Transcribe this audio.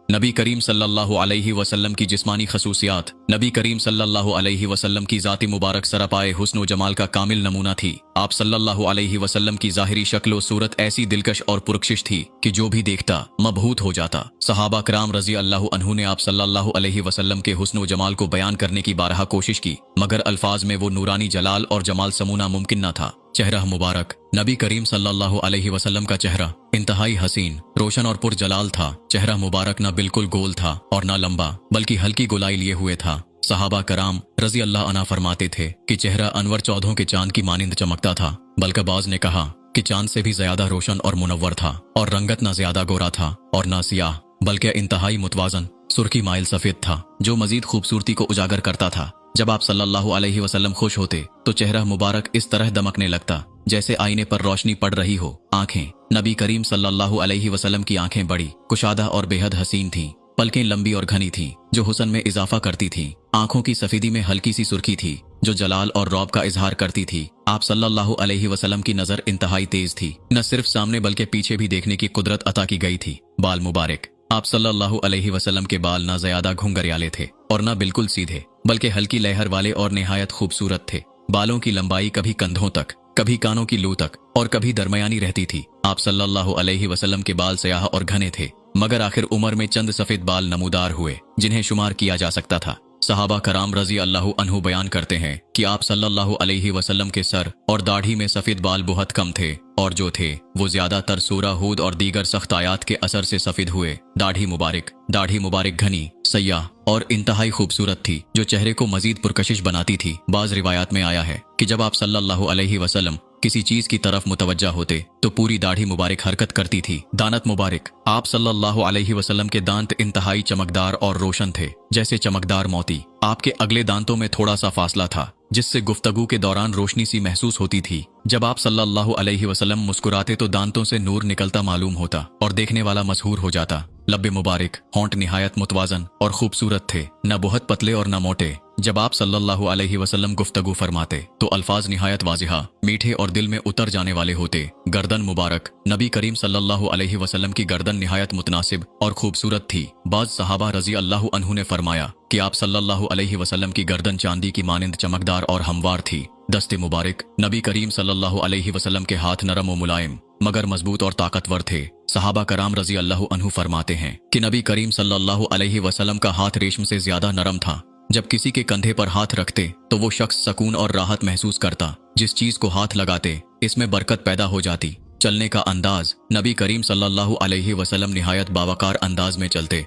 नबी करीम सल्लल्लाहु अलैहि वसल्लम की जिस्मानी खसूसियात। नबी करीम सल्लल्लाहु अलैहि वसल्लम की ज़ाती मुबारक सरापाए हुस्न व जमाल का कामिल नमूना थी। आप सल्लल्लाहु अलैहि वसल्लम की ज़ाहिरी शक्ल व सूरत ऐसी दिलकश और पुरकशिश थी कि जो भी देखता मबहूत हो जाता। सहाबा कराम रज़ी अल्लाह अन्हु ने आप सल्लल्लाहु अलैहि वसल्लम के हुस्न व जमाल को बयान करने की बारहा कोशिश की, मगर अल्फाज में वो नूरानी जलाल और जमाल समूना मुमकिन न था। चेहरा मुबारक। नबी करीम सल्लल्लाहु अलैहि वसल्लम का चेहरा इंतहाई हसीन, रोशन और पुरजलाल था। चेहरा मुबारक न बिल्कुल गोल था और न लंबा, बल्कि हल्की गोलाई लिए हुए था। सहाबा कराम रज़ी अल्लाह अन्हा फरमाते थे कि चेहरा अनवर चौधों के चांद की मानिंद चमकता था। बल्कबाज ने कहा कि चांद से भी ज्यादा रोशन और मुनव्वर था, और रंगत न ज्यादा गोरा था और न सियाह, बल्कि इंतहाई मुतवाजन सुर्खी माइल सफेद था, जो मजीद खूबसूरती को उजागर करता था। जब आप सल्लल्लाहु अलैहि वसल्लम खुश होते तो चेहरा मुबारक इस तरह दमकने लगता जैसे आईने पर रोशनी पड़ रही हो। आंखें। नबी करीम सल्लल्लाहु अलैहि वसल्लम की आंखें बड़ी, कुशादा और बेहद हसीन थीं। पलकें लंबी और घनी थीं, जो हुस्न में इजाफा करती थीं। आंखों की सफेदी में हल्की सी सुर्खी थी, जो जलाल और रौब का इजहार करती थी। आप सल्लल्लाहु अलैहि वसल्लम की नजर इंतहाई तेज थी, न सिर्फ सामने बल्कि पीछे भी देखने की कुदरत अता की गई थी। बाल मुबारक। आप सल्लल्लाहु अलैहि वसल्लम के बाल न ज्यादा घुंघरियाले थे और न बिल्कुल सीधे, बल्कि हल्की लहर वाले और निहायत खूबसूरत थे। बालों की लंबाई कभी कंधों तक, कभी कानों की लू तक और कभी दरमियानी रहती थी। आप सल्लल्लाहु अलैहि वसल्लम के बाल स्याह और घने थे, मगर आखिर उम्र में चंद सफेद बाल नमूदार हुए जिन्हें शुमार किया जा सकता था। सहाबा कराम रज़ी अल्लाह अन्हु बयान करते हैं कि आप सल्लल्लाहु अलैहि वसल्लम के सर और दाढ़ी में सफेद बाल बहुत कम थे, और जो थे वो ज्यादातर सूरा हूद और दीगर सख्त आयात के असर से सफेद हुए। दाढ़ी मुबारक घनी, सयाह और इंतहाई खूबसूरत थी, जो चेहरे को मजीद पुरकशिश बनाती थी। बाज रिवायात में आया है कि जब आप सल्लल्लाहु अलैहि वसल्लम किसी चीज की तरफ मुतवज्जा होते तो पूरी दाढ़ी मुबारक हरकत करती थी। दानत मुबारक। आप सल्लल्लाहु अलैहि वसल्लम के दांत इंतहाई चमकदार और रोशन थे, जैसे चमकदार मोती। आपके अगले दांतों में थोड़ा सा फासला था, जिससे गुफ्तगू के दौरान रोशनी सी महसूस होती थी। जब आप सल्लल्लाहु अलैहि वसल्लम मुस्कुराते तो दांतों से नूर निकलता मालूम होता और देखने वाला मशहूर हो जाता। लब्बे मुबारक। होंठ निहायत मुतवाजन और खूबसूरत थे, न बहुत पतले और न मोटे। जब आप सल्लल्लाहु अलैहि वसल्लम गुफ्तगू फरमाते तो अल्फाज निहायत वाजिहा, मीठे और दिल में उतर जाने वाले होते। गर्दन मुबारक। नबी करीम सल्लल्लाहु अलैहि वसल्लम की गर्दन निहायत मुतनासिब और खूबसूरत थी। बाज सहाबा रज़ी अल्लाह अन्हु ने फरमाया कि आप सल्लल्लाहु अलैहि वसल्लम की गर्दन चांदी की मानिंद चमकदार और हमवार थी। दस्ते मुबारक। नबी करीम सल्लल्लाहु अलैहि वसल्लम के हाथ नरम व मुलायम, मगर मजबूत और ताकतवर थे। सहाबा कराम रज़ी अल्लाह अन्हु फरमाते हैं कि नबी करीम सल्लल्लाहु अलैहि वसल्लम का हाथ रेशम से ज्यादा नरम था। जब किसी के कंधे पर हाथ रखते तो वो शख्स सकून और राहत महसूस करता। जिस चीज को हाथ लगाते इसमें बरकत पैदा हो जाती। चलने का अंदाज। नबी करीम सल्लल्लाहु अलैहि वसल्लम निहायत बावकार अंदाज में चलते